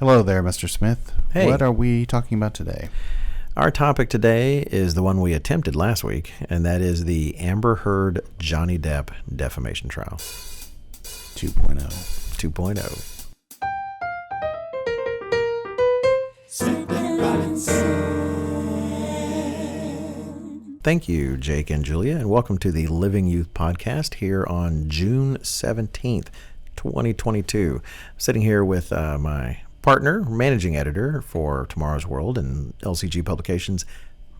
Hello there, Mr. Smith. Hey. What are we talking about today? Our topic today is the one we attempted last week, and that is the Amber Heard Johnny Depp defamation trial. 2.0. 2.0. Thank you, Jake and Julia, and welcome to the Living Youth Podcast here on June 17th, 2022. I'm sitting here with my partner, managing editor for Tomorrow's World and LCG Publications,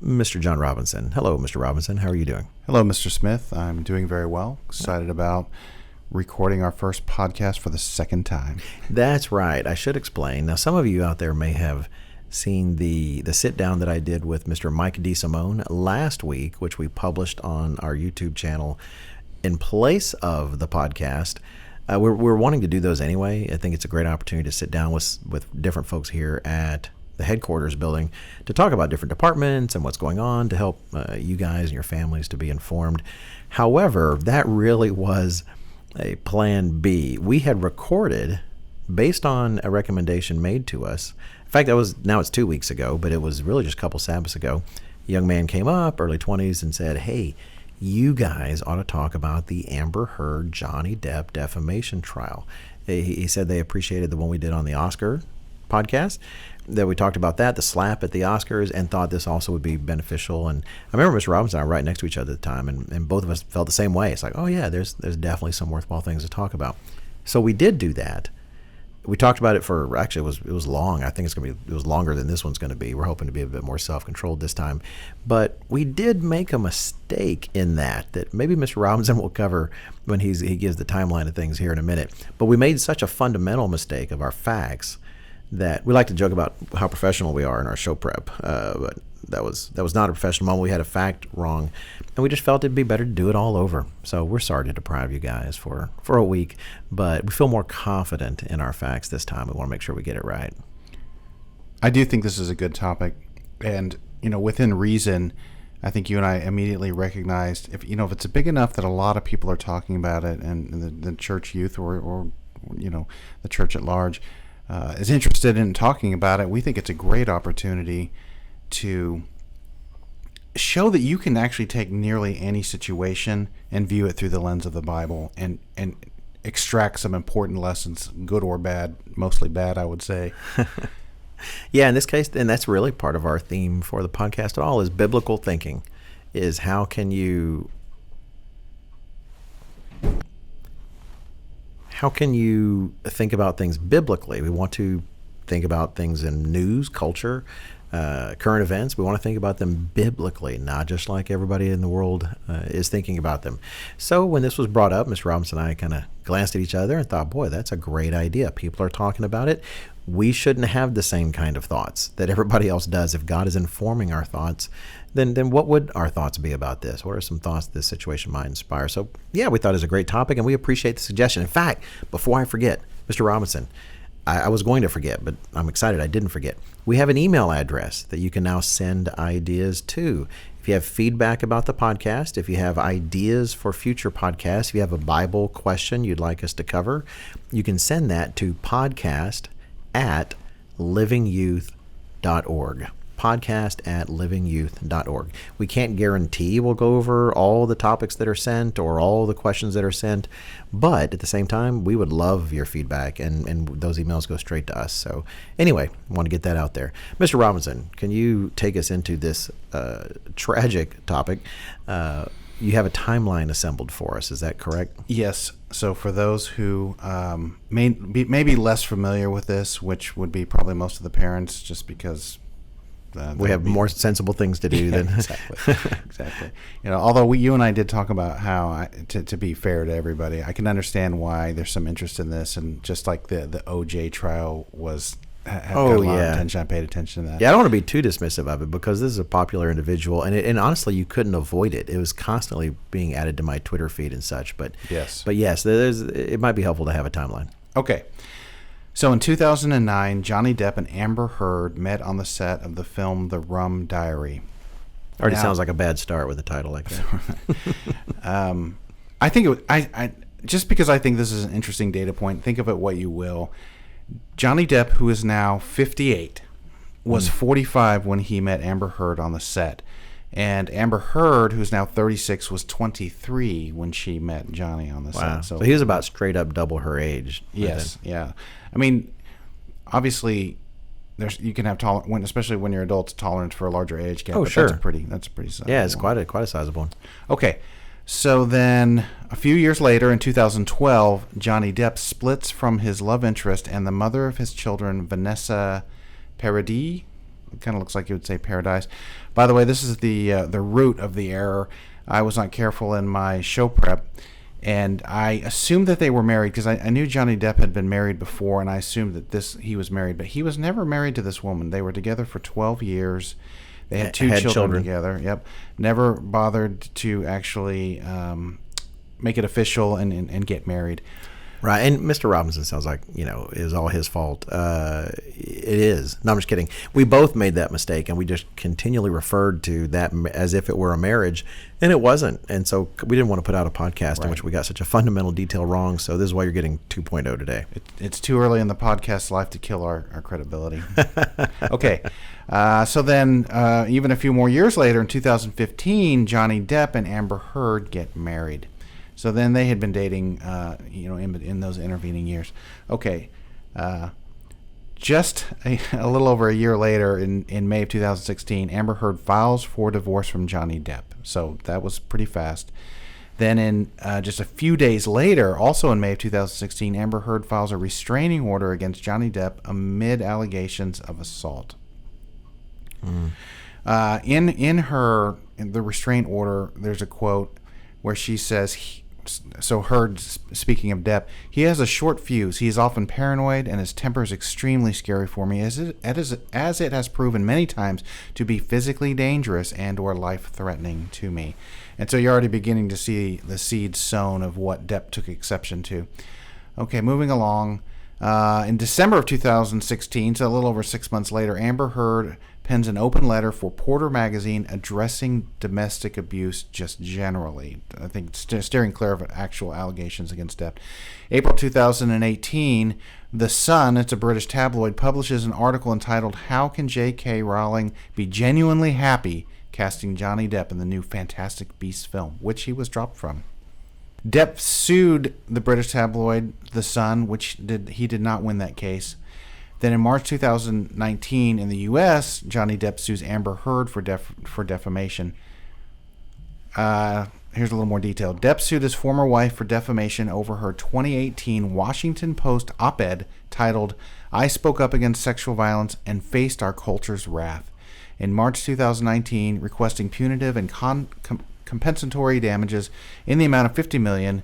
Mr. John Robinson. Hello, Mr. Robinson. How are you doing? Hello, Mr. Smith. I'm doing very well. Excited about recording our first podcast for the second time. That's right. I should explain. Now, some of you out there may have seen the sit down that I did with Mr. Mike DeSimone last week, which we published on our YouTube channel in place of the podcast. We're wanting to do those anyway. I think it's a great opportunity to sit down with different folks here at the headquarters building to talk about different departments and what's going on to help you guys and your families to be informed. However, that really was a plan B. We had recorded based on a recommendation made to us. In fact, now it's 2 weeks ago, but it was really just a couple Sabbaths ago. A young man came up, early 20s, and said, hey, you guys ought to talk about the Amber Heard Johnny Depp defamation trial. He said they appreciated the one we did on the Oscar podcast, that we talked about that, the slap at the Oscars, and thought this also would be beneficial. And I remember Mr. Robinson and I were right next to each other at the time, and both of us felt the same way. It's like, oh yeah, there's definitely some worthwhile things to talk about. So we did do that. We talked about it for, actually it was long. I think it was longer than this one's going to be. We're hoping to be a bit more self-controlled this time. But we did make a mistake in that maybe Mr. Robinson will cover when he gives the timeline of things here in a minute. But we made such a fundamental mistake of our facts that we like to joke about how professional we are in our show prep. But that was not a professional moment. We had a fact wrong, and we just felt it'd be better to do it all over. So we're sorry to deprive you guys for a week, but we feel more confident in our facts this time. We want to make sure we get it right. I do think this is a good topic, and within reason, I think you and I immediately recognized if it's big enough that a lot of people are talking about it, and the church youth or the church at large is interested in talking about it, we think it's a great opportunity to show that you can actually take nearly any situation and view it through the lens of the Bible and extract some important lessons, good or bad, mostly bad, I would say. Yeah, in this case, and that's really part of our theme for the podcast at all, is biblical thinking, is how can you think about things biblically? We want to think about things in news, culture, current events. We want to think about them biblically, not just like everybody in the world is thinking about them. So when this was brought up, Mr. Robinson and I kind of glanced at each other and thought, boy, that's a great idea. People are talking about it. We shouldn't have the same kind of thoughts that everybody else does. If God is informing our thoughts, then what would our thoughts be about this? What are some thoughts this situation might inspire? So yeah, we thought it was a great topic, and we appreciate the suggestion. In fact, before I forget, Mr. Robinson, I was going to forget, but I'm excited I didn't forget. We have an email address that you can now send ideas to. If you have feedback about the podcast, if you have ideas for future podcasts, if you have a Bible question you'd like us to cover, you can send that to podcast@livingyouth.org. podcast@livingyouth.org. We can't guarantee we'll go over all the topics that are sent or all the questions that are sent, but at the same time, we would love your feedback, and those emails go straight to us. So anyway, I want to get that out there. Mr. Robinson, can you take us into this tragic topic? You have a timeline assembled for us, is that correct? Yes. So for those who may be less familiar with this, which would be probably most of the parents, just because we have more sensible things to do than exactly. Although you and I did talk about how, to be fair to everybody, I can understand why there's some interest in this, and just like the OJ trial had got a lot of attention. I paid attention to that. Yeah, I don't want to be too dismissive of it because this is a popular individual, and honestly, you couldn't avoid it. It was constantly being added to my Twitter feed and such. But yes, it might be helpful to have a timeline. Okay. So in 2009, Johnny Depp and Amber Heard met on the set of the film The Rum Diary. Already sounds like a bad start with a title like that. I think just because I think this is an interesting data point, think of it what you will. Johnny Depp, who is now 58, was 45 when he met Amber Heard on the set. And Amber Heard, who's now 36, was 23 when she met Johnny on the Wow. set. So he was about straight up double her age. Yes, yeah. I mean, obviously, you can have especially when you're adults, tolerance for a larger age gap. Oh, but sure. That's a pretty sizable Yeah, it's one. quite a sizable one. Okay. So then, a few years later, in 2012, Johnny Depp splits from his love interest and the mother of his children, Vanessa Paradis. It kind of looks like you would say Paradise. By the way, this is the root of the error. I was not careful in my show prep, and I assumed that they were married because I knew Johnny Depp had been married before, and I assumed that he was married. But he was never married to this woman. They were together for 12 years. They had two children together. Yep. Never bothered to actually make it official and get married. Right, and Mr. Robinson sounds like, it was all his fault. It is. No, I'm just kidding. We both made that mistake, and we just continually referred to that as if it were a marriage, and it wasn't. And so we didn't want to put out a podcast in which we got such a fundamental detail wrong, so this is why you're getting 2.0 today. It's too early in the podcast life to kill our credibility. Okay, so then even a few more years later, in 2015, Johnny Depp and Amber Heard get married. So then they had been dating, in those intervening years. Okay, just a little over a year later, in May of 2016, Amber Heard files for divorce from Johnny Depp. So that was pretty fast. Then in just a few days later, also in May of 2016, Amber Heard files a restraining order against Johnny Depp amid allegations of assault. In the restraint order, there's a quote where she says, Heard, speaking of Depp, he has a short fuse. He is often paranoid, and his temper is extremely scary for me, as it has proven many times to be physically dangerous and or life-threatening to me. And so you're already beginning to see the seeds sown of what Depp took exception to. Okay, moving along. In December of 2016, so a little over 6 months later, Amber Heard pens an open letter for Porter magazine addressing domestic abuse just generally. I think steering clear of actual allegations against Depp. April 2018, The Sun, it's a British tabloid, publishes an article entitled "How Can J.K. Rowling Be Genuinely Happy Casting Johnny Depp in the New Fantastic Beasts film," which he was dropped from. Depp sued the British tabloid The Sun, he did not win that case. Then in March 2019 in the U.S., Johnny Depp sues Amber Heard for defamation. Here's a little more detail. Depp sued his former wife for defamation over her 2018 Washington Post op-ed titled "I Spoke Up Against Sexual Violence and Faced Our Culture's Wrath," in March 2019, requesting punitive and compensatory damages in the amount of $50 million.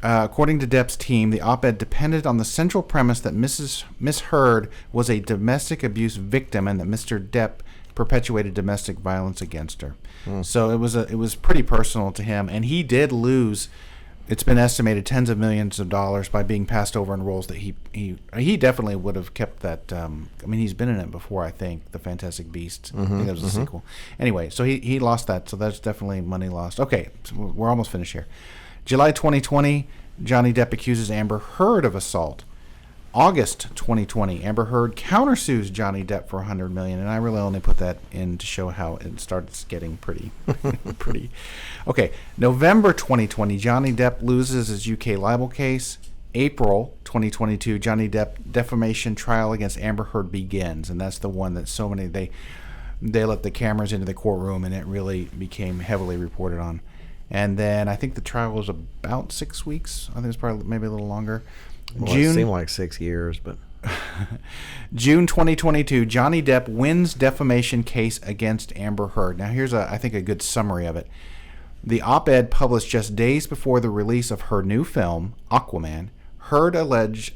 According to Depp's team, the op-ed depended on the central premise that Miss Heard was a domestic abuse victim and that Mr. Depp perpetuated domestic violence against her. So it was pretty personal to him, and he did lose. It's been estimated tens of millions of dollars by being passed over in roles that he definitely would have kept that. He's been in it before. I think The Fantastic Beasts. I think that was a sequel. Anyway, so he lost that. So that's definitely money lost. Okay, so we're almost finished here. July 2020, Johnny Depp accuses Amber Heard of assault. August 2020, Amber Heard countersues Johnny Depp for $100 million, and I really only put that in to show how it starts getting pretty. Okay, November 2020, Johnny Depp loses his UK libel case. April 2022, Johnny Depp defamation trial against Amber Heard begins, and that's the one that so many they let the cameras into the courtroom, and it really became heavily reported on. And then I think the trial was about 6 weeks. I think it's probably maybe a little longer. Well, it seemed like 6 years, but June 2022, Johnny Depp wins defamation case against Amber Heard. Now here's I think a good summary of it. The op-ed published just days before the release of her new film, Aquaman, Heard alleged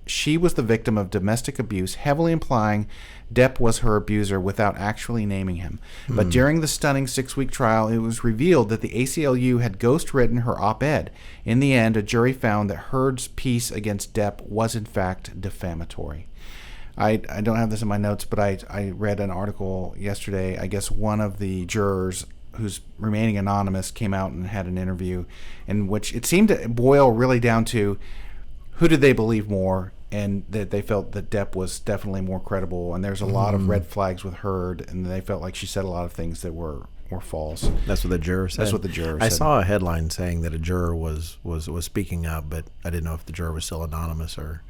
she was the victim of domestic abuse, heavily implying Depp was her abuser without actually naming him. But during the stunning 6-week trial, it was revealed that the ACLU had ghostwritten her op-ed. In the end, a jury found that Heard's piece against Depp was in fact defamatory. I don't have this in my notes, but I read an article yesterday. I guess one of the jurors, who's remaining anonymous, came out and had an interview in which it seemed to boil really down to who did they believe more, and that they felt that Depp was definitely more credible, and there's a lot of red flags with Heard, and they felt like she said a lot of things that were false. That's what the juror said. That's what the juror said. I saw a headline saying that a juror was speaking up, but I didn't know if the juror was still anonymous or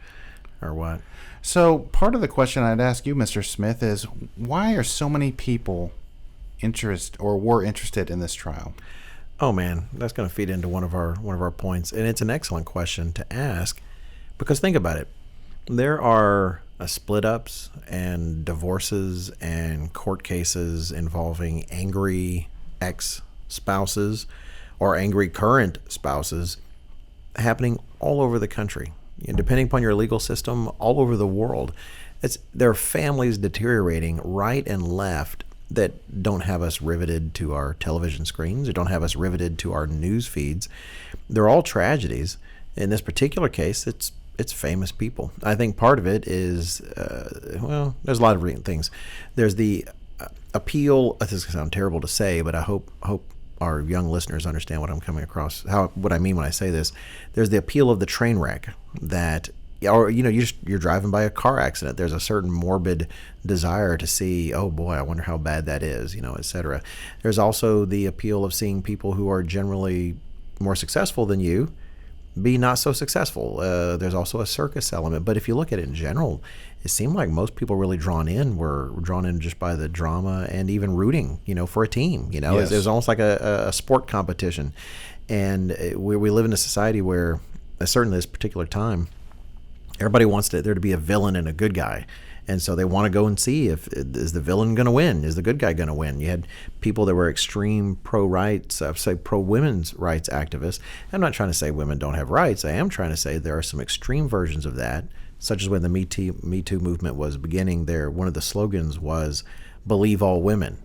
what. So part of the question I'd ask you, Mr. Smith, is why are so many people were interested in this trial? Oh man, that's going to feed into one of our points, and it's an excellent question to ask, because think about it. There are split ups and divorces and court cases involving angry ex-spouses or angry current spouses happening all over the country. And depending upon your legal system, all over the world. There are families deteriorating right and left that don't have us riveted to our television screens or don't have us riveted to our news feeds. They're all tragedies. In this particular case, it's famous people. I think part of it is, there's a lot of things. There's the appeal. This is going to sound terrible to say, but I hope our young listeners understand what I'm coming across, what I mean when I say this. There's the appeal of the train wreck that, or you're driving by a car accident. There's a certain morbid desire to see, oh boy, I wonder how bad that is, et cetera. There's also the appeal of seeing people who are generally more successful than you be not so successful. There's also a circus element. But if you look at it in general, it seemed like most people were drawn in just by the drama and even rooting, for a team. Yes. It was almost like a sport competition. And we live in a society where, certainly this particular time, everybody wants there to be a villain and a good guy. And so they want to go and see is the villain going to win? Is the good guy going to win? You had people that were extreme pro-rights, pro-women's rights activists. I'm not trying to say women don't have rights. I am trying to say there are some extreme versions of that, such as when the Me Too movement was beginning there. One of the slogans was, believe all women.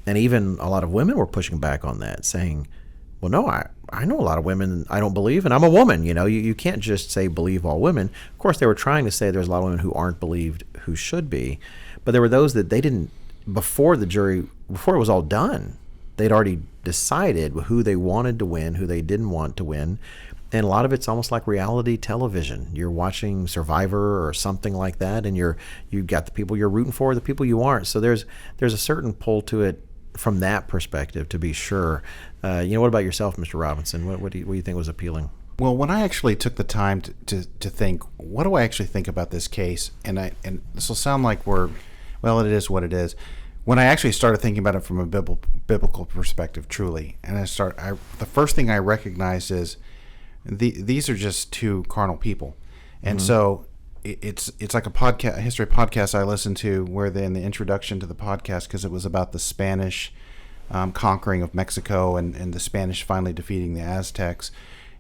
And even a lot of women were pushing back on that, saying, well, no, I know a lot of women I don't believe, and I'm a woman. You can't just say believe all women. Of course, they were trying to say there's a lot of women who aren't believed who should be, but there were those that they didn't, before it was all done, they'd already decided who they wanted to win, who they didn't want to win. And a lot of it's almost like reality television. You're watching Survivor or something like that, and you've got the people you're rooting for, the people you aren't. So there's a certain pull to it from that perspective, to be sure. What about yourself, Mr. Robinson? What do you think was appealing? Well, when I actually took the time to think, what do I actually think about this case? And this will sound like it is what it is. When I actually started thinking about it from a biblical perspective, truly, and the first thing I recognized is these are just two carnal people, and so it's like a history podcast I listened to, where in the introduction to the podcast, because it was about the Spanish conquering of Mexico and the Spanish finally defeating the Aztecs.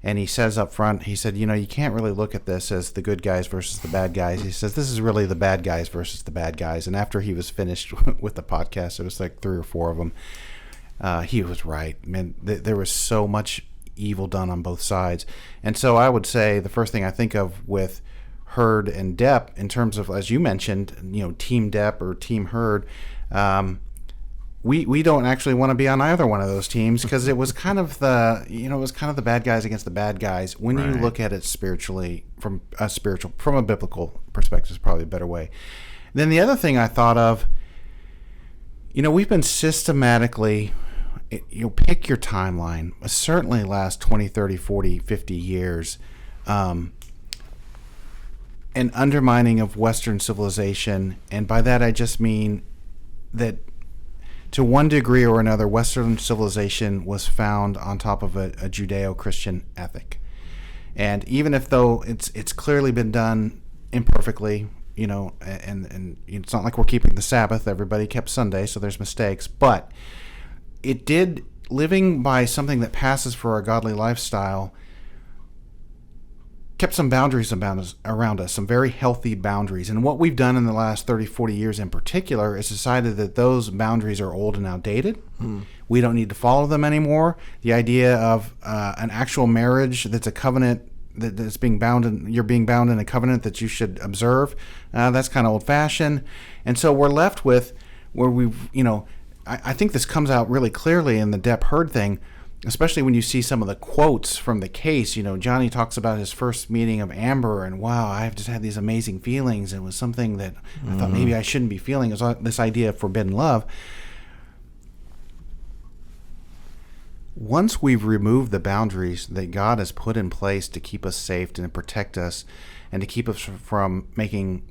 And he says up front, he said, you can't really look at this as the good guys versus the bad guys. He says, this is really the bad guys versus the bad guys. And after he was finished with the podcast, it was like 3 or 4 of them, he was right. Man, there was so much evil done on both sides. And so I would say the first thing I think of with Heard and Depp, in terms of, as you mentioned, Team Depp or Team Heard, we don't actually want to be on either one of those teams, because it was kind of the bad guys against the bad guys when you look at it spiritually, from a biblical perspective is probably a better way. Then the other thing I thought of, we've been systematically, pick your timeline, certainly last 20, 30, 40, 50 years, an undermining of Western civilization. And by that I just mean that to one degree or another, Western civilization was found on top of a Judeo-Christian ethic. And even if though it's clearly been done imperfectly, and it's not like we're keeping the Sabbath, everybody kept Sunday, so there's mistakes, but it did, living by something that passes for our godly lifestyle, kept some boundaries around us, some very healthy boundaries. And what we've done in the last 30, 40 years in particular is decided that those boundaries are old and outdated. We don't need to follow them anymore. The idea of an actual marriage that's a covenant that's being bound in, you're being bound in a covenant that you should observe, that's kind of old-fashioned. And so we're left with where we've, I think this comes out really clearly in the Depp Heard thing. especially when you see some of the quotes from the case. Johnny talks about his first meeting of Amber, and wow, I've just had these amazing feelings. It was something that I thought maybe I shouldn't be feeling. It was this idea of forbidden love. Once we've removed the boundaries that God has put in place to keep us safe and to protect us and to keep us from making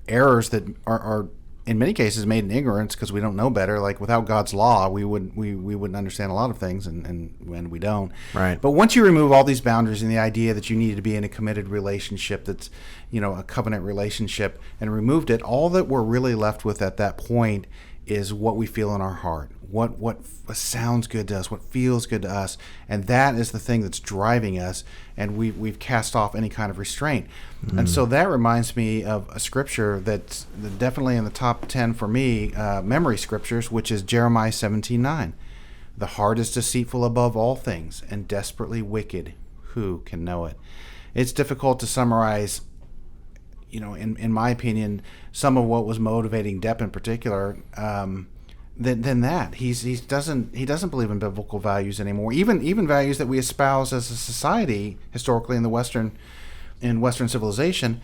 errors that are in many cases made in ignorance because we don't know better. Like without God's law, we wouldn't understand a lot of things, and when we don't. Right. But once you remove all these boundaries and the idea that you need to be in a committed relationship that's, a covenant relationship, and removed it, all that we're really left with at that point is what we feel in our heart, what sounds good to us, what feels good to us, and that is the thing that's driving us, and we've cast off any kind of restraint. And so that reminds me of a scripture that's definitely in the top 10 for me, memory scriptures, which is Jeremiah 17:9. The heart is deceitful above all things and desperately wicked. Who can know it? It's difficult to summarize, in my opinion, some of what was motivating Depp in particular, than that. He doesn't believe in biblical values anymore. Even values that we espouse as a society historically in Western civilization.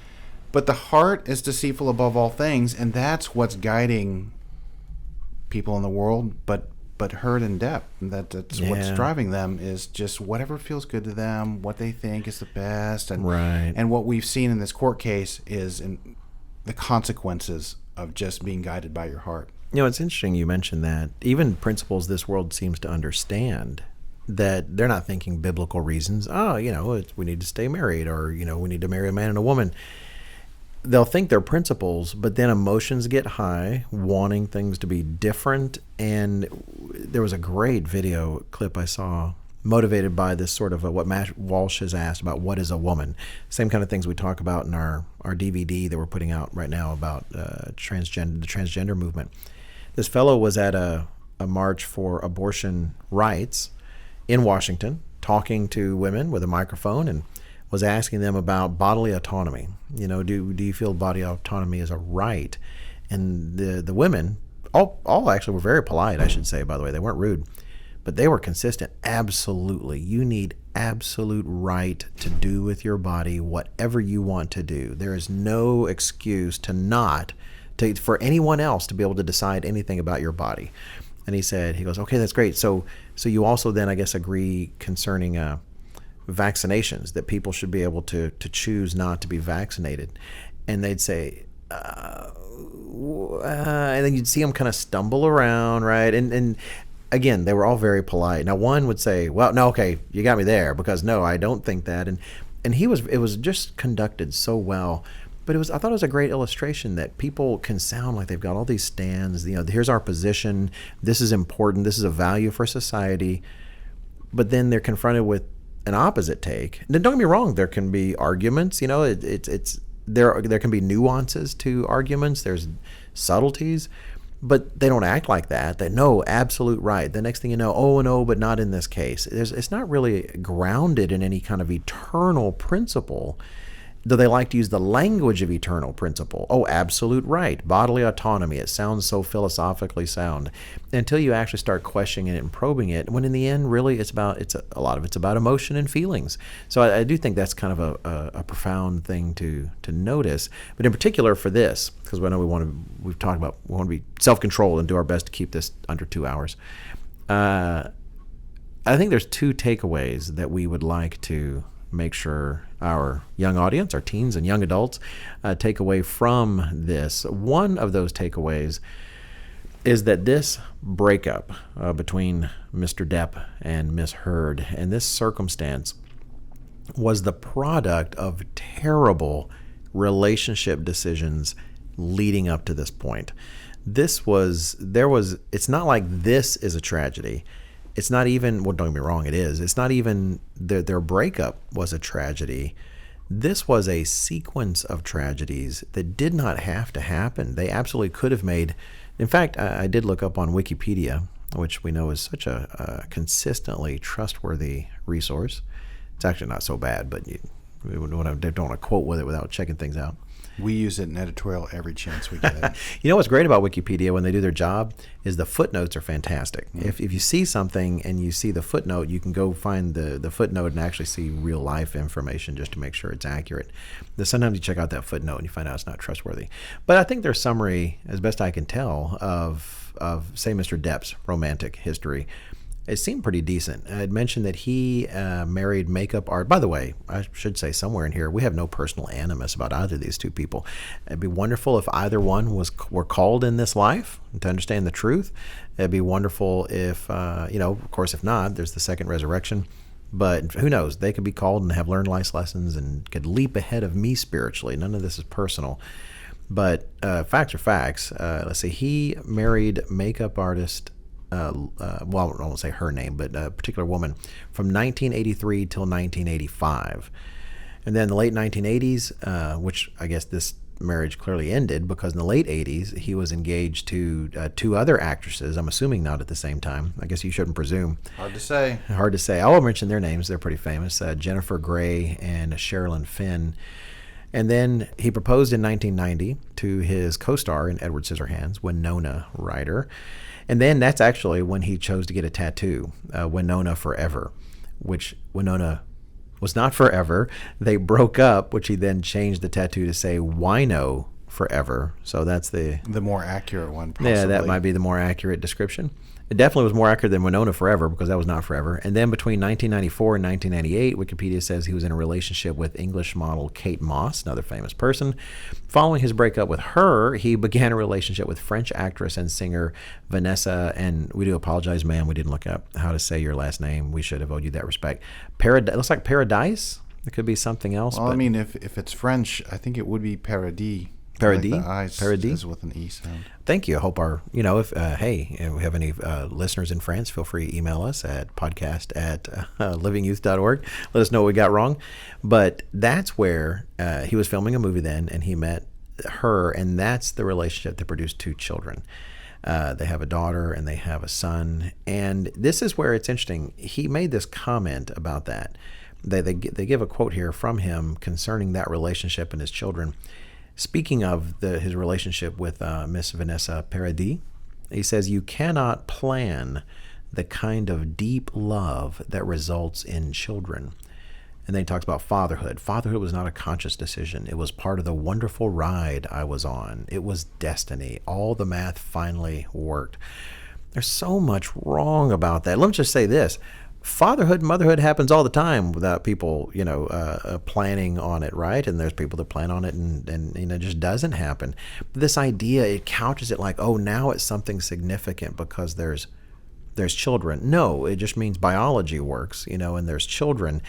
But the heart is deceitful above all things, and that's what's guiding people in the world. But Heard and Depp, that's what's driving them, is just whatever feels good to them, what they think is the best, and right. And what we've seen in this court case is the consequences of just being guided by your heart. It's interesting you mentioned that. Even principles this world seems to understand, that they're not thinking biblical reasons. We need to stay married, or we need to marry a man and a woman. They'll think they're principles, but then emotions get high, wanting things to be different. And there was a great video clip I saw motivated by this sort of what Matt Walsh has asked about what is a woman. Same kind of things we talk about in our DVD that we're putting out right now about the transgender movement. This fellow was at a march for abortion rights in Washington, talking to women with a microphone, and was asking them about bodily autonomy. Do you feel body autonomy is a right? And the women, all actually were very polite, I should say, by the way. They weren't rude, but they were consistent. Absolutely. You need absolute right to do with your body whatever you want to do. There is no excuse for anyone else to be able to decide anything about your body. And he goes, okay, that's great. So you also then, I guess, agree concerning vaccinations, that people should be able to choose not to be vaccinated. And they'd say, and then you'd see them kind of stumble around, right? And again, they were all very polite. Now, one would say, well, no, okay, you got me there, because no, I don't think that. And it was just conducted so well. But I thought it was a great illustration that people can sound like they've got all these stands. Here's our position. This is important. This is a value for society. But then they're confronted with an opposite take. Now, don't get me wrong. There can be arguments. There can be nuances to arguments. There's subtleties, but they don't act like that. That no, absolute right. The next thing you know, oh no, but not in this case. It's not really grounded in any kind of eternal principle. Though they like to use the language of eternal principle. Oh, absolute right, bodily autonomy. It sounds so philosophically sound until you actually start questioning it and probing it. When in the end, really, a lot of it's about emotion and feelings. So I do think that's kind of a profound thing to notice. But in particular for this, because I know we want to be self-controlled and do our best to keep this under 2 hours. I think there's two takeaways that we would like to make sure our young audience, our teens and young adults, take away from this. One of those takeaways is that this breakup between Mr. Depp and Miss Heard, and this circumstance, was the product of terrible relationship decisions leading up to this point. It's not like this is a tragedy. It's not even, well, don't get me wrong, it is. It's not even their breakup was a tragedy. This was a sequence of tragedies that did not have to happen. They absolutely could have made. In fact, I did look up on Wikipedia, which we know is such a consistently trustworthy resource. It's actually not so bad, but you don't want to quote with it without checking things out. We use it in editorial every chance we get. You know what's great about Wikipedia when they do their job is the footnotes are fantastic. If you see something and you see the footnote, you can go find the footnote and actually see real life information just to make sure it's accurate. Sometimes you check out that footnote and you find out it's not trustworthy. But I think their summary, as best I can tell, of say Mr. Depp's romantic history, it seemed pretty decent. I had mentioned that he married makeup art. By the way, I should say somewhere in here, we have no personal animus about either of these two people. It'd be wonderful if either one were called in this life to understand the truth. It'd be wonderful if, of course, if not, there's the second resurrection. But who knows? They could be called and have learned life lessons and could leap ahead of me spiritually. None of this is personal. But facts are facts. Let's see. He married makeup artist, I won't say her name, but a particular woman from 1983 till 1985. And then the late 1980s, which I guess this marriage clearly ended because in the late 80s, he was engaged to two other actresses. I'm assuming not at the same time. I guess you shouldn't presume. Hard to say. Hard to say. I won't mention their names. They're pretty famous. Jennifer Grey and Sherilyn Fenn. And then he proposed in 1990 to his co-star in Edward Scissorhands, Winona Ryder. And then that's actually when he chose to get a tattoo, Winona Forever, which Winona was not forever. They broke up, which he then changed the tattoo to say Wino Forever. So that's the more accurate one, possibly. Yeah, that might be the more accurate description. It definitely was more accurate than Winona Forever because that was not forever. And then between 1994 and 1998, Wikipedia says he was in a relationship with English model Kate Moss, another famous person. Following his breakup with her, he began a relationship with French actress and singer Vanessa, and we do apologize, ma'am, we didn't look up how to say your last name. We should have owed you that respect. It looks like Paradise. It could be something else. Well, I mean, if it's French, I think it would be Paradis. Paradis? Like the eyes Paradis? is with an E sound. Thank you. I hope if we have any listeners in France, feel free to email us at podcast@livingyouth.org. Let us know what we got wrong. But that's where he was filming a movie then, and he met her, and that's the relationship that produced two children. They have a daughter and they have a son. And this is where it's interesting. He made this comment about that. They give a quote here from him concerning that relationship and his children. Speaking of his relationship with Miss Vanessa Paradis, he says, "You cannot plan the kind of deep love that results in children." And then he talks about fatherhood. Fatherhood was not a conscious decision. It was part of the wonderful ride I was on. It was destiny. All the math finally worked. There's so much wrong about that. Let me just say this. Fatherhood and motherhood happens all the time without people, planning on it, right? And there's people that plan on it and it just doesn't happen. But this idea, it couches it like, oh, now it's something significant because there's children. No, it just means biology works, and there's children.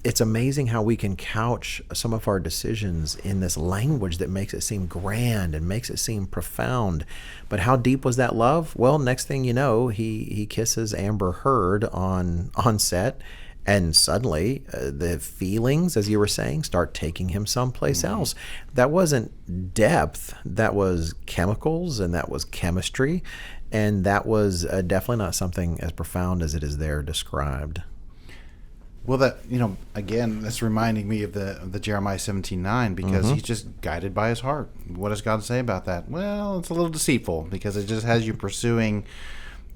It's amazing how we can couch some of our decisions in this language that makes it seem grand and makes it seem profound. But how deep was that love? Well, next thing you know, he kisses Amber Heard on set, and suddenly the feelings, as you were saying, start taking him someplace else. That wasn't depth. That was chemicals, and that was chemistry, and that was definitely not something as profound as it is there described. Well, that again, that's reminding me of the Jeremiah 17:9 because he's just guided by his heart. What does God say about that? Well, it's a little deceitful because it just has you pursuing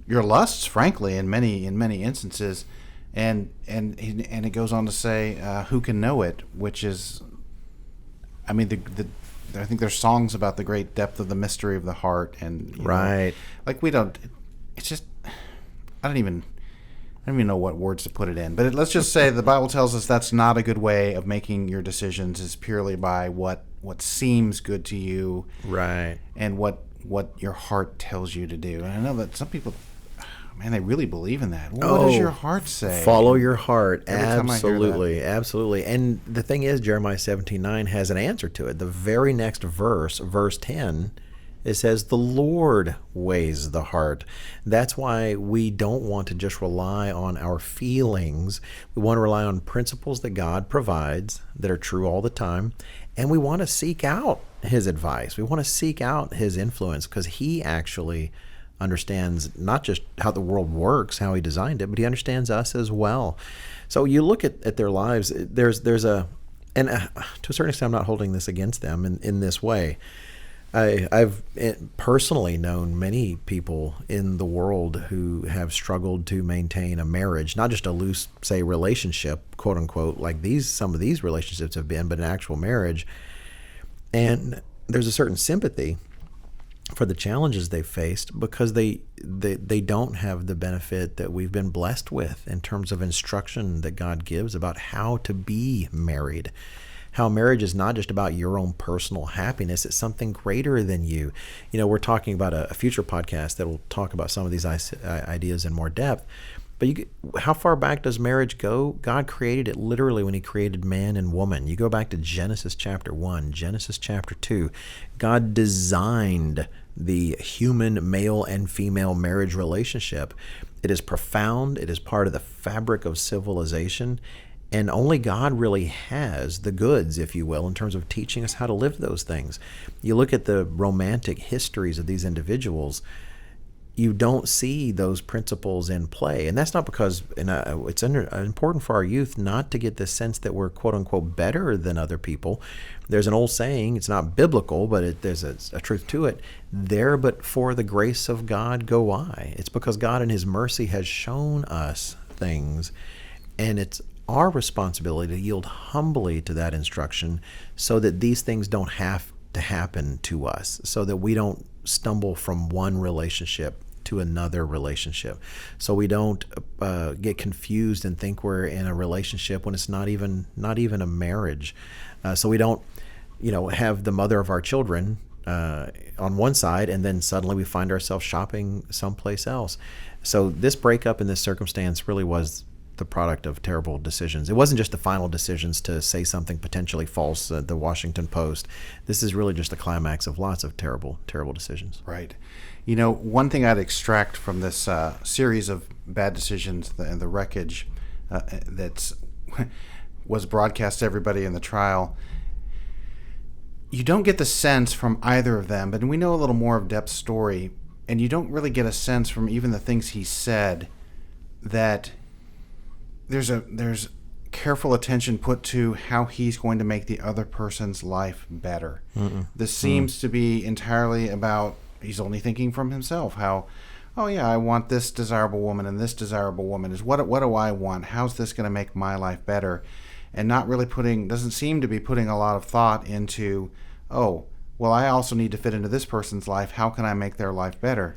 your lusts, frankly, in many instances, and it goes on to say, "Who can know it?" Which is, I mean, I think there's songs about the great depth of the mystery of the heart, and right, we don't. It's just I don't even know what words to put it in. But let's just say the Bible tells us that's not a good way of making your decisions, is purely by what seems good to you. Right. And what your heart tells you to do. And I know that some people, man, they really believe in that. Well, what does your heart say? Follow your heart. Absolutely. Absolutely. And the thing is, Jeremiah 17:9 has an answer to it. The very next verse 10, it says, "The Lord weighs the heart." That's why we don't want to just rely on our feelings. We want to rely on principles that God provides that are true all the time. And we want to seek out his advice. We want to seek out his influence because he actually understands not just how the world works, how he designed it, but he understands us as well. So you look at their lives, there's a And to a certain extent, I'm not holding this against them in this way. I've personally known many people in the world who have struggled to maintain a marriage, not just a loose, say, relationship, quote unquote, like some of these relationships have been, but an actual marriage. And there's a certain sympathy for the challenges they've faced because they don't have the benefit that we've been blessed with in terms of instruction that God gives about how to be married. How marriage is not just about your own personal happiness, it's something greater than you. You know, we're talking about a future podcast that will talk about some of these ideas in more depth. But how far back does marriage go? God created it literally when he created man and woman. You go back to Genesis chapter 1, Genesis chapter 2. God designed the human male and female marriage relationship. It is profound. It is part of the fabric of civilization. And only God really has the goods, if you will, in terms of teaching us how to live those things. You look at the romantic histories of these individuals, you don't see those principles in play. And that's not because it's important for our youth not to get the sense that we're, quote unquote, better than other people. There's an old saying, it's not biblical, but there's a truth to it. There but for the grace of God go I. It's because God in his mercy has shown us things, and it's our responsibility to yield humbly to that instruction so that these things don't have to happen to us, so that we don't stumble from one relationship to another relationship, so we don't get confused and think we're in a relationship when it's not even a marriage, so we don't have the mother of our children on one side and then suddenly we find ourselves shopping someplace else. So this breakup in this circumstance really was the product of terrible decisions. It wasn't just the final decisions to say something potentially false at the Washington Post. This is really just the climax of lots of terrible, terrible decisions. Right. You know, one thing I'd extract from this series of bad decisions and the wreckage that was broadcast to everybody in the trial, you don't get the sense from either of them, but we know a little more of Depp's story, and you don't really get a sense from even the things he said that there's careful attention put to how he's going to make the other person's life better. This seems to be entirely about he's only thinking from himself. How, oh yeah, I want this desirable woman and this desirable woman. Is what do I want? How's this going to make my life better? And not really doesn't seem to be putting a lot of thought into, oh, well, I also need to fit into this person's life. How can I make their life better?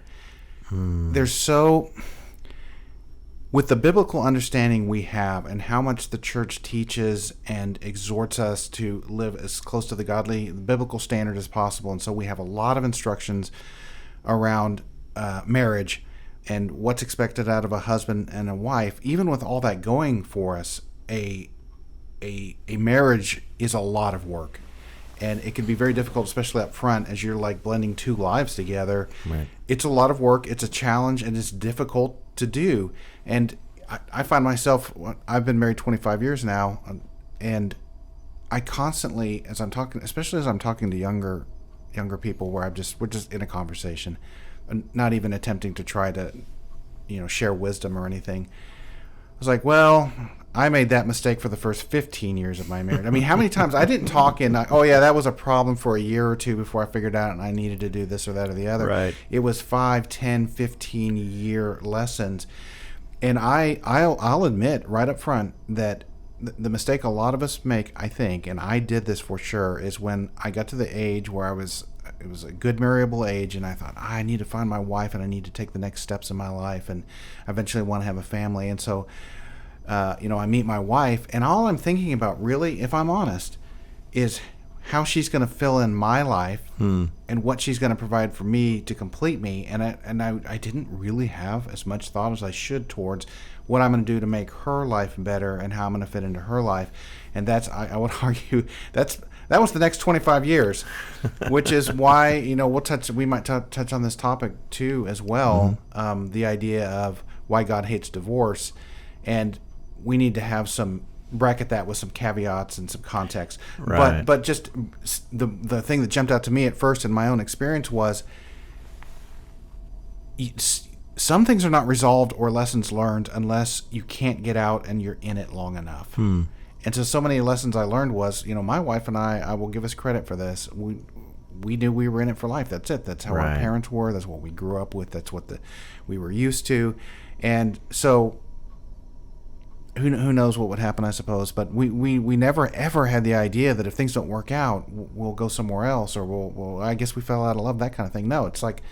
With the biblical understanding we have and how much the church teaches and exhorts us to live as close to the biblical standard as possible, and so we have a lot of instructions around marriage and what's expected out of a husband and a wife. Even with all that going for us, a marriage is a lot of work, and it can be very difficult, especially up front as you're like blending two lives together. Right. It's a lot of work, it's a challenge, and it's difficult to do. And I find myself, I've been married 25 years now, and I constantly, as I'm talking, especially as I'm talking to younger people, where we're just in a conversation, not even attempting to try to, share wisdom or anything. I was like, well, I made that mistake for the first 15 years of my marriage. I mean, how many times I didn't talk oh yeah, that was a problem for a year or two before I figured out and I needed to do this or that or the other. Right. It was 5, 10, 15-year lessons. And I'll admit right up front that the mistake a lot of us make, I think, and I did this for sure, is when I got to the age where it was a good marriable age, and I thought, I need to find my wife and I need to take the next steps in my life and eventually want to have a family. And so, I meet my wife, and all I'm thinking about, really, if I'm honest, is how she's going to fill in my life and what she's going to provide for me to complete me. And I didn't really have as much thought as I should towards what I'm going to do to make her life better and how I'm going to fit into her life. And that's, I would argue, that was the next 25 years, which is why, we might touch on this topic too as well, the idea of why God hates divorce. And we need to have bracket that with some caveats and some context. Right. But just the thing that jumped out to me at first in my own experience was some things are not resolved or lessons learned unless you can't get out and you're in it long enough. And so many lessons I learned was, my wife and I will give us credit for this. We knew we were in it for life. That's it. That's how our parents were. That's what we grew up with. That's what we were used to. And so who knows what would happen, I suppose. But we never, ever had the idea that if things don't work out, we'll go somewhere else, or I guess we fell out of love, that kind of thing. No, it's like,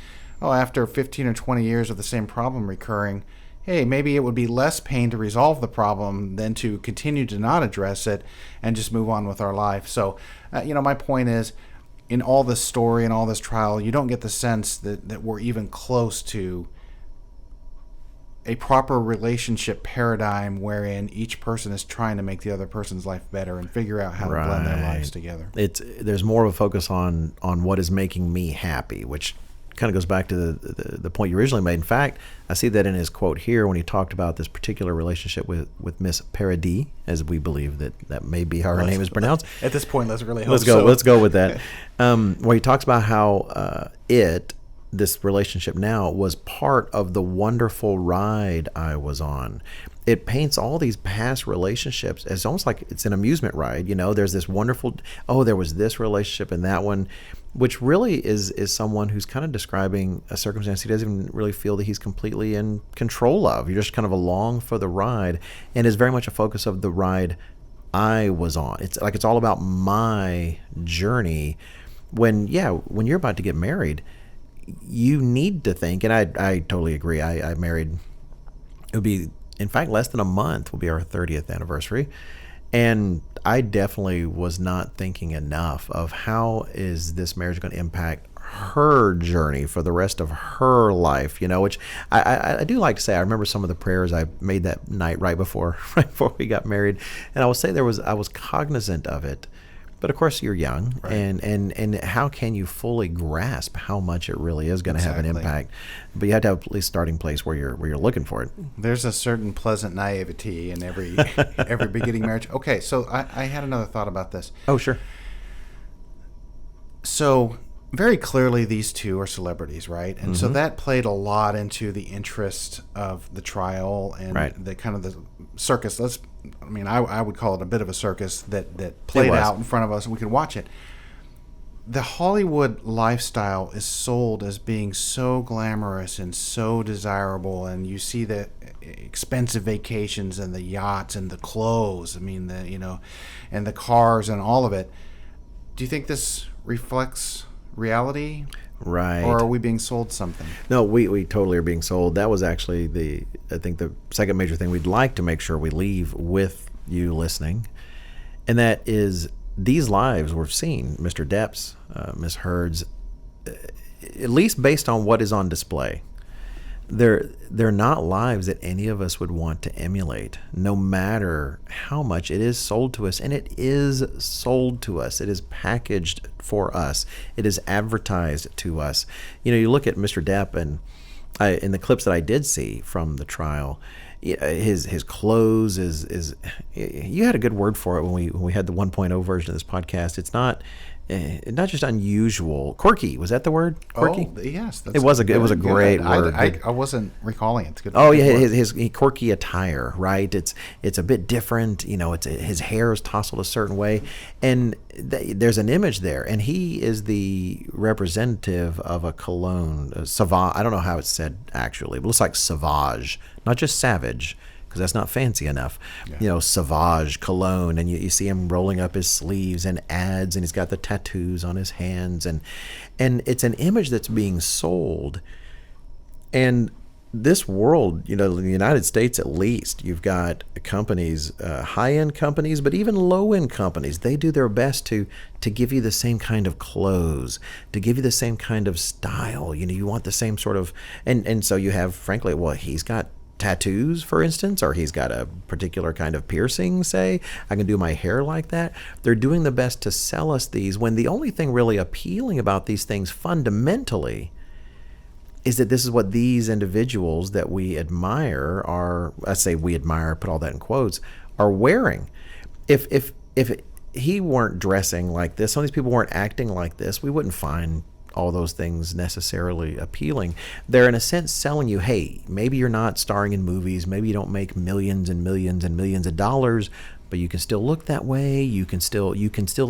after 15 or 20 years of the same problem recurring, hey, maybe it would be less pain to resolve the problem than to continue to not address it and just move on with our life. So, my point is, in all this story and all this trial, you don't get the sense that we're even close to a proper relationship paradigm wherein each person is trying to make the other person's life better and figure out how to blend their lives together. There's more of a focus on what is making me happy, which kind of goes back to the point you originally made. In fact, I see that in his quote here when he talked about this particular relationship with Miss Paradis, as we believe that may be how her name is pronounced. At this point, let's really hope Let's go with that. Where he talks about how this relationship now was part of the wonderful ride I was on. It paints all these past relationships as almost like it's an amusement ride. There's this wonderful, there was this relationship and that one, which really is someone who's kind of describing a circumstance he doesn't even really feel that he's completely in control of. You're just kind of along for the ride, and is very much a focus of the ride I was on. It's like it's all about my journey. When you're about to get married, you need to think, and I totally agree. I married, it would be, in fact, less than a month will be our 30th anniversary. And I definitely was not thinking enough of how is this marriage going to impact her journey for the rest of her life, which I do like to say. I remember some of the prayers I made that night right before we got married. And I will say I was cognizant of it. But of course, you're young, right. and how can you fully grasp how much it really is going to have an impact? But you have to have at least starting place where you're looking for it. There's a certain pleasant naivety in every beginning marriage. Okay, so I had another thought about this. Oh, sure. So very clearly, these two are celebrities, right? And so that played a lot into the interest of the trial and the kind of the circus. I would call it a bit of a circus that played out in front of us, and we could watch it. The Hollywood lifestyle is sold as being so glamorous and so desirable, and you see the expensive vacations and the yachts and the clothes. And the cars and all of it. Do you think this reflects reality? Right. Or are we being sold something? No, we totally are being sold. That was actually I think the second major thing we'd like to make sure we leave with you listening. And that is these lives we've seen, Mr. Depp's, Ms. Heard's, at least based on what is on display. They're not lives that any of us would want to emulate, no matter how much it is sold to us. And it is sold to us. It is packaged for us. It is advertised to us. You look at Mr. Depp, and in the clips that I did see from the trial, his clothes is you had a good word for it when we had the 1.0 version of this podcast. It's not just unusual. Quirky, was that the word? Quirky? Oh, yes. It was a great word. I wasn't recalling it. It's good. Oh yeah, his quirky attire, right? It's a bit different. His hair is tousled a certain way, and there's an image there, and he is the representative of a cologne, Sauvage. I don't know how it's said actually, but it looks like Sauvage, not just savage, because that's not fancy enough. Yeah. Sauvage cologne, and you see him rolling up his sleeves and ads, and he's got the tattoos on his hands, and it's an image that's being sold. And this world, in the United States at least, you've got companies, high-end companies, but even low-end companies. They do their best to give you the same kind of clothes, to give you the same kind of style. You want the same sort of, and so you have, frankly, he's got tattoos, for instance, or he's got a particular kind of piercing, say, I can do my hair like that. They're doing the best to sell us these, when the only thing really appealing about these things fundamentally is that this is what these individuals that we admire are, I say we admire, put all that in quotes, are wearing. If he weren't dressing like this, some of these people weren't acting like this, we wouldn't find all those things necessarily appealing. They're in a sense selling you, hey, maybe you're not starring in movies, maybe you don't make millions and millions and millions of dollars, but you can still look that way. You can still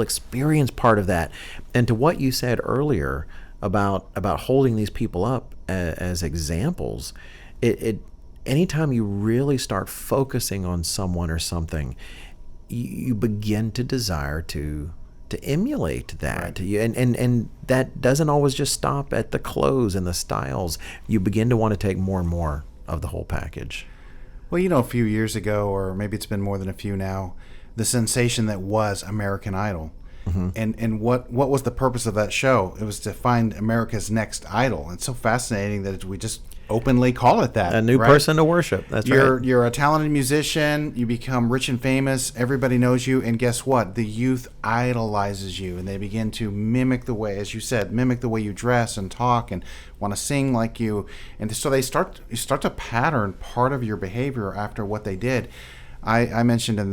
experience part of that. And to what you said earlier about holding these people up as examples, it anytime you really start focusing on someone or something, you begin to desire to emulate that. Right. And that doesn't always just stop at the clothes and the styles. You begin to want to take more and more of the whole package. Well, a few years ago, or maybe it's been more than a few now, the sensation that was American Idol. Mm-hmm. And what was the purpose of that show? It was to find America's next idol. It's so fascinating that we just openly call it that. A new person to worship. That's right. You're a talented musician. You become rich and famous. Everybody knows you. And guess what? The youth idolizes you, and they begin to mimic the way, as you said, mimic the way you dress and talk and want to sing like you. And so you start to pattern part of your behavior after what they did. I mentioned in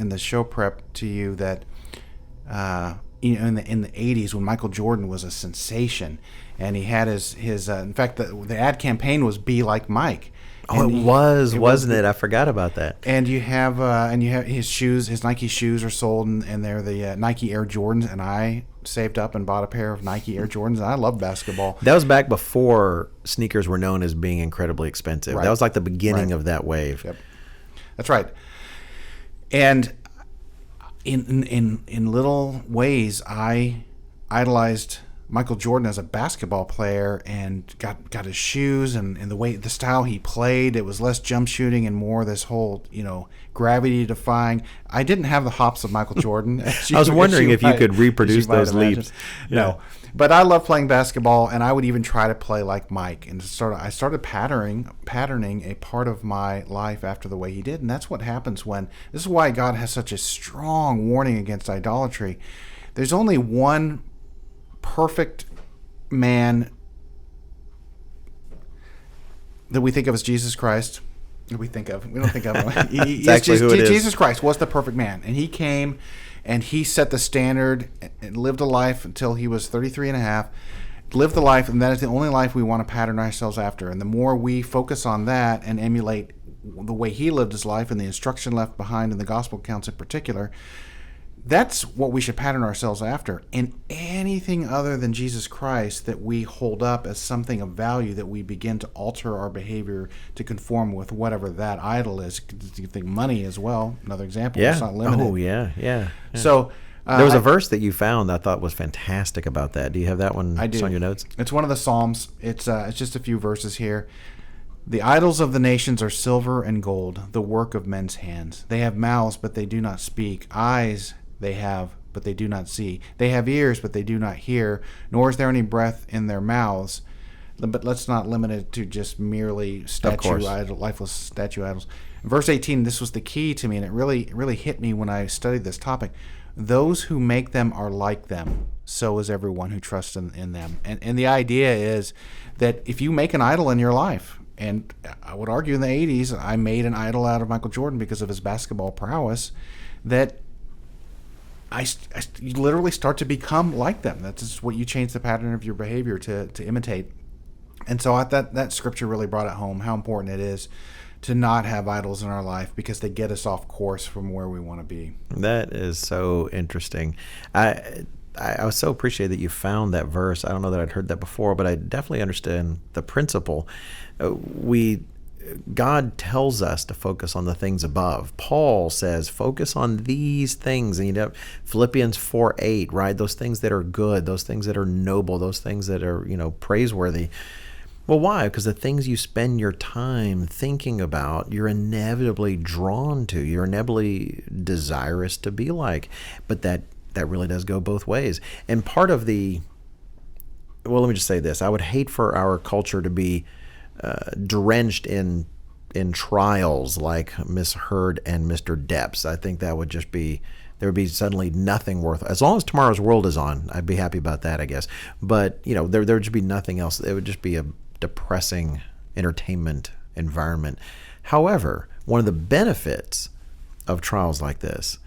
the show prep to you that in the 80s when Michael Jordan was a sensation, and he had his in fact the ad campaign was "Be Like Mike." Oh, wasn't it? I forgot about that. And you have his shoes, his Nike shoes are sold, and they're the Nike Air Jordans. And I saved up and bought a pair of Nike Air Jordans. And I love basketball. That was back before sneakers were known as being incredibly expensive. Right. That was like the beginning of that wave. Yep, that's right. And in little ways, I idolized Michael Jordan as a basketball player, and got his shoes and the style he played. It was less jump shooting and more this whole gravity defying. I didn't have the hops of Michael Jordan. I was wondering if you could reproduce those leaps. No, but I love playing basketball, and I would even try to play like Mike. And I started patterning a part of my life after the way he did, and that's what happens when. This is why God has such a strong warning against idolatry. There's only one perfect man that we think of as Jesus Christ. We don't think of him. Jesus Christ was the perfect man, and he came and he set the standard and lived a life until he was 33 and a half. Lived the life, and that is the only life we want to pattern ourselves after. And the more we focus on that and emulate the way he lived his life and the instruction left behind in the gospel accounts in particular, that's what we should pattern ourselves after. And anything other than Jesus Christ that we hold up as something of value, that we begin to alter our behavior to conform with whatever that idol is. You think money as well, another example. Yeah. It's not limited. Oh, yeah. So there was a verse that you found I thought was fantastic about that. Do you have that one? I do. On your notes? It's one of the Psalms. It's just a few verses here. The idols of the nations are silver and gold, the work of men's hands. They have mouths, but they do not speak. Eyes they have, but they do not see. They have ears, but they do not hear, nor is there any breath in their mouths. But let's not limit it to just merely lifeless statue idols. In verse 18, this was the key to me, and it really hit me when I studied this topic. Those who make them are like them, so is everyone who trusts in them. And the idea is that if you make an idol in your life, and I would argue in the 80s, I made an idol out of Michael Jordan because of his basketball prowess, that you literally start to become like them. That's just what you change the pattern of your behavior to imitate. And so I thought that scripture really brought it home, how important it is to not have idols in our life, because they get us off course from where we want to be. That is so interesting. I so appreciate that you found that verse. I don't know that I'd heard that before, but I definitely understand the principle. God tells us to focus on the things above. Paul says, focus on these things. And Philippians 4:8, right? Those things that are good, those things that are noble, those things that are, praiseworthy. Well, why? Because the things you spend your time thinking about, you're inevitably drawn to. You're inevitably desirous to be like. But that really does go both ways. And part of let me just say this. I would hate for our culture to be drenched in trials like Miss Heard and Mr. Depp's. I think that would just be, there would be suddenly nothing worth. As long as Tomorrow's World is on, I'd be happy about that, I guess. But there would just be nothing else. It would just be a depressing entertainment environment. However, one of the benefits of trials like this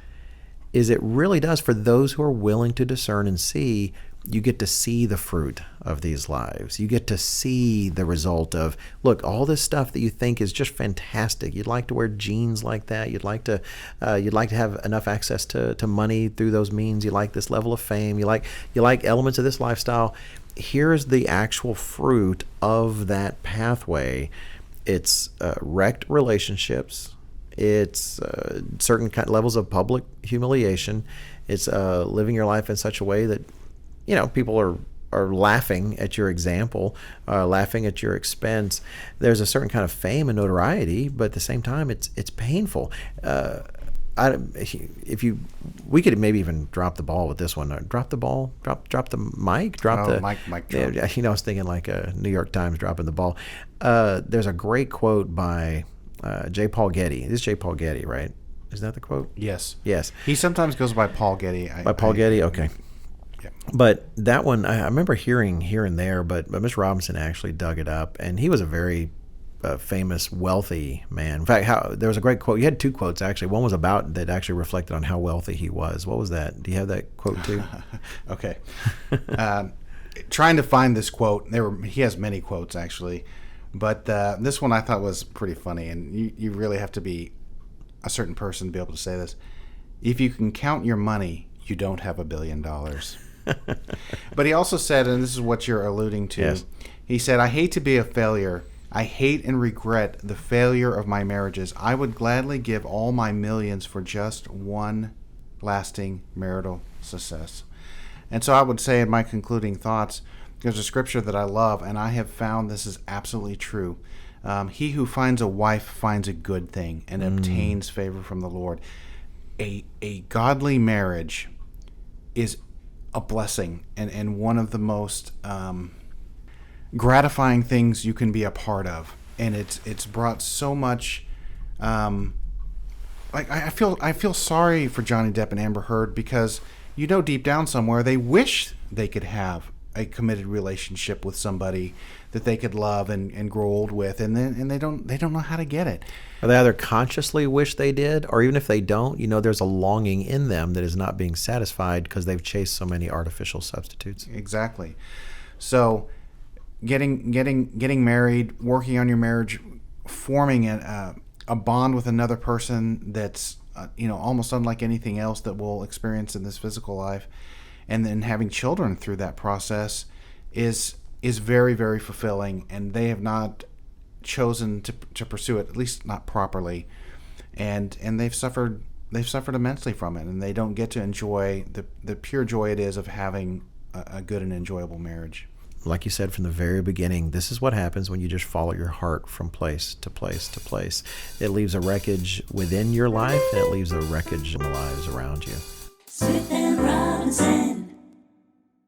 is it really does, for those who are willing to discern and see, you get to see the fruit of these lives. You get to see the result of, look, all this stuff that you think is just fantastic. You'd like to wear jeans like that. You'd like to have enough access to money through those means. You like this level of fame. You like elements of this lifestyle. Here's the actual fruit of that pathway. It's wrecked relationships. It's certain levels of public humiliation. It's living your life in such a way that, people are laughing at your example, laughing at your expense. There's a certain kind of fame and notoriety, but at the same time, it's painful. We could maybe even drop the ball with this one. Drop the ball, drop the mic, mic drop. I was thinking like a New York Times dropping the ball. There's a great quote by J. Paul Getty. This is J. Paul Getty, right? Isn't that the quote? Yes. Yes. He sometimes goes by Paul Getty. Getty? Okay. Yeah. But that one, I remember hearing here and there, but Mr. Robinson actually dug it up, and he was a very famous, wealthy man. In fact, there was a great quote. You had two quotes, actually. One was about that actually reflected on how wealthy he was. What was that? Do you have that quote, too? Okay. Trying to find this quote. He has many quotes, actually. But this one I thought was pretty funny, and you really have to be a certain person to be able to say this. If you can count your money, you don't have $1 billion. But he also said, and this is what you're alluding to, yes. He said, I hate to be a failure. I hate and regret the failure of my marriages. I would gladly give all my millions for just one lasting marital success. And so I would say in my concluding thoughts, there's a scripture that I love, and I have found this is absolutely true. He who finds a wife finds a good thing and obtains favor from the Lord. A godly marriage is a blessing and one of the most gratifying things you can be a part of, and it's brought so much. I feel sorry for Johnny Depp and Amber Heard, because deep down somewhere they wish they could have a committed relationship with somebody that they could love and grow old with, and they don't know how to get it. Or they either consciously wish they did, or even if they don't, there's a longing in them that is not being satisfied because they've chased so many artificial substitutes. Exactly. So, getting married, working on your marriage, forming a bond with another person that's almost unlike anything else that we'll experience in this physical life, and then having children through that process is very, very fulfilling, and they have not chosen to pursue it, at least not properly, and they've suffered immensely from it, and they don't get to enjoy the pure joy it is of having a good and enjoyable marriage. Like you said from the very beginning, this is what happens when you just follow your heart from place to place to place. It leaves a wreckage within your life, and it leaves a wreckage in the lives around you. Smith and Robinson.